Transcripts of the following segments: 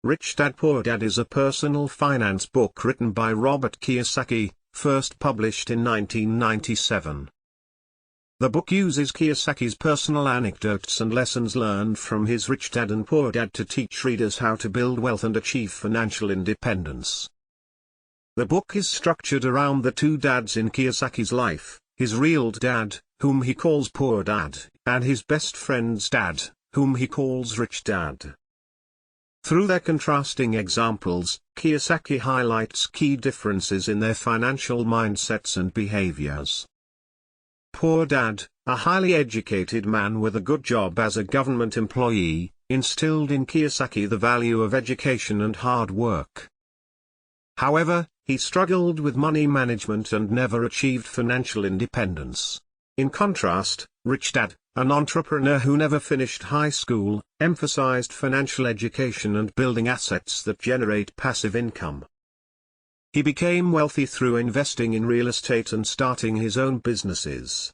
Rich Dad Poor Dad is a personal finance book written by Robert Kiyosaki, first published in 1997. The book uses Kiyosaki's personal anecdotes and lessons learned from his Rich Dad and Poor Dad to teach readers how to build wealth and achieve financial independence. The book is structured around the two dads in Kiyosaki's life, his real dad, whom he calls Poor Dad, and his best friend's dad, whom he calls Rich Dad. Through their contrasting examples, Kiyosaki highlights key differences in their financial mindsets and behaviors. Poor Dad, a highly educated man with a good job as a government employee, instilled in Kiyosaki the value of education and hard work. However, he struggled with money management and never achieved financial independence. In contrast, Rich Dad, an entrepreneur who never finished high school, emphasized financial education and building assets that generate passive income. He became wealthy through investing in real estate and starting his own businesses.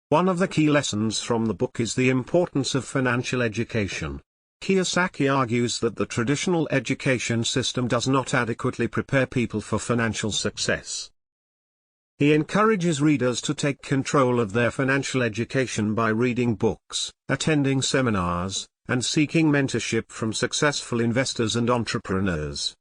One of the key lessons from the book is the importance of financial education. Kiyosaki argues that the traditional education system does not adequately prepare people for financial success. He encourages readers to take control of their financial education by reading books, attending seminars, and seeking mentorship from successful investors and entrepreneurs.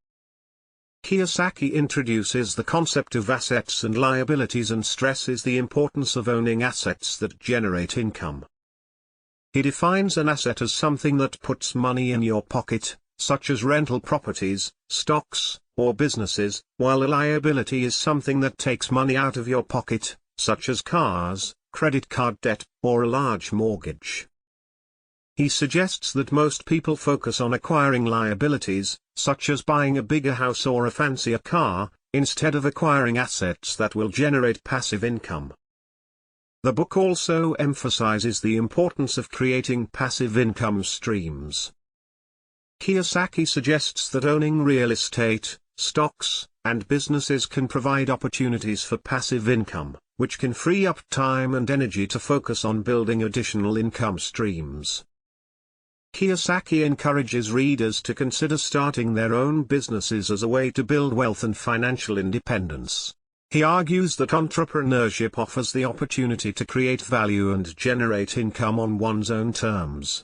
Kiyosaki introduces the concept of assets and liabilities and stresses the importance of owning assets that generate income. He defines an asset as something that puts money in your pocket, such as rental properties, stocks, or businesses, while a liability is something that takes money out of your pocket, such as cars, credit card debt, or a large mortgage. He suggests that most people focus on acquiring liabilities, such as buying a bigger house or a fancier car, instead of acquiring assets that will generate passive income. The book also emphasizes the importance of creating passive income streams. Kiyosaki suggests that owning real estate, stocks, and businesses can provide opportunities for passive income, which can free up time and energy to focus on building additional income streams. Kiyosaki encourages readers to consider starting their own businesses as a way to build wealth and financial independence. He argues that entrepreneurship offers the opportunity to create value and generate income on one's own terms.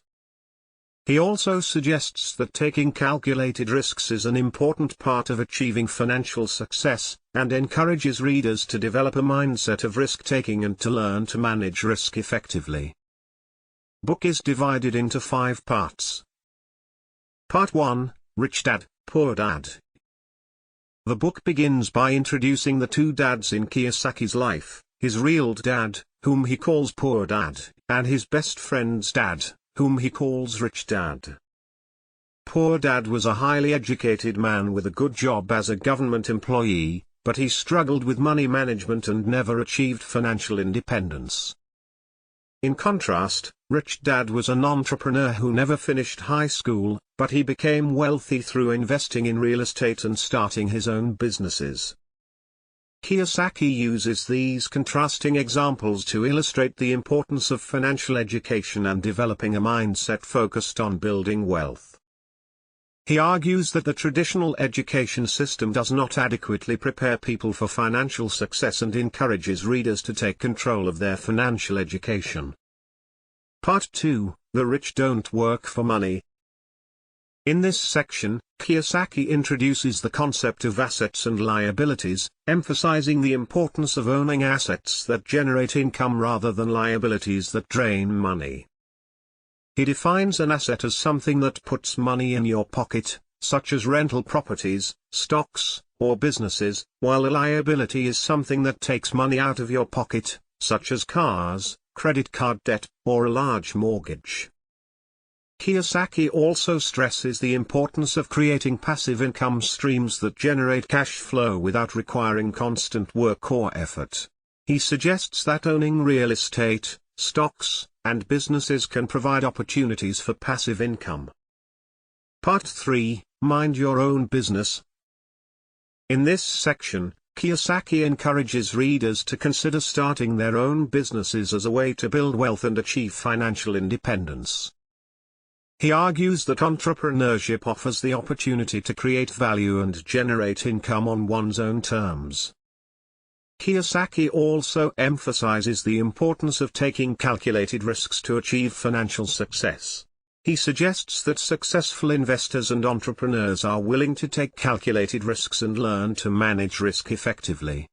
He also suggests that taking calculated risks is an important part of achieving financial success, and encourages readers to develop a mindset of risk-taking and to learn to manage risk effectively. Book is divided into 5 parts. Part 1, Rich Dad, Poor Dad. The book begins by introducing the two dads in Kiyosaki's life, his real dad, whom he calls Poor Dad, and his best friend's dad, whom he calls Rich Dad. Poor Dad was a highly educated man with a good job as a government employee, but he struggled with money management and never achieved financial independence. In contrast, Rich Dad was an entrepreneur who never finished high school, but he became wealthy through investing in real estate and starting his own businesses. Kiyosaki uses these contrasting examples to illustrate the importance of financial education and developing a mindset focused on building wealth. He argues that the traditional education system does not adequately prepare people for financial success and encourages readers to take control of their financial education. Part 2, The Rich Don't Work for Money. In this section, Kiyosaki introduces the concept of assets and liabilities, emphasizing the importance of owning assets that generate income rather than liabilities that drain money. He defines an asset as something that puts money in your pocket, such as rental properties, stocks, or businesses, while a liability is something that takes money out of your pocket, such as cars, credit card debt, or a large mortgage. Kiyosaki also stresses the importance of creating passive income streams that generate cash flow without requiring constant work or effort. He suggests that owning real estate, stocks, and businesses can provide opportunities for passive income. Part 3, Mind Your Own Business. In this section, Kiyosaki encourages readers to consider starting their own businesses as a way to build wealth and achieve financial independence. He argues that entrepreneurship offers the opportunity to create value and generate income on one's own terms. Kiyosaki also emphasizes the importance of taking calculated risks to achieve financial success. He suggests that successful investors and entrepreneurs are willing to take calculated risks and learn to manage risk effectively.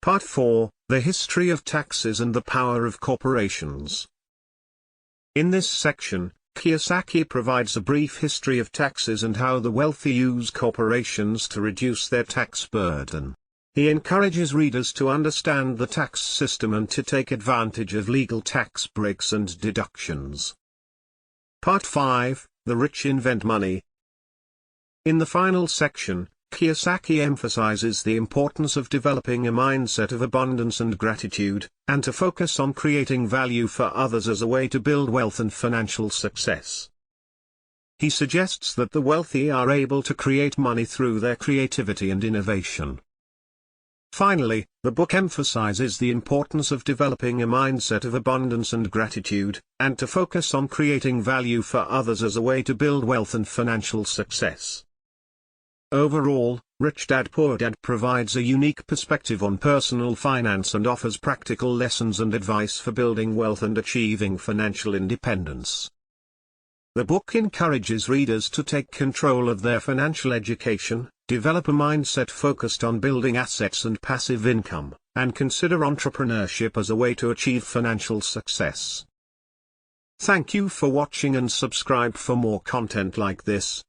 Part 4: The History of Taxes and the Power of Corporations. In this section, Kiyosaki provides a brief history of taxes and how the wealthy use corporations to reduce their tax burden. He encourages readers to understand the tax system and to take advantage of legal tax breaks and deductions. Part 5: The Rich Invent Money. In the final section, Kiyosaki emphasizes the importance of developing a mindset of abundance and gratitude, and to focus on creating value for others as a way to build wealth and financial success. He suggests that the wealthy are able to create money through their creativity and innovation. Finally, the book emphasizes the importance of developing a mindset of abundance and gratitude, and to focus on creating value for others as a way to build wealth and financial success. Overall, Rich Dad Poor Dad provides a unique perspective on personal finance and offers practical lessons and advice for building wealth and achieving financial independence. The book encourages readers to take control of their financial education, develop a mindset focused on building assets and passive income, and consider entrepreneurship as a way to achieve financial success. Thank you for watching and subscribe for more content like this.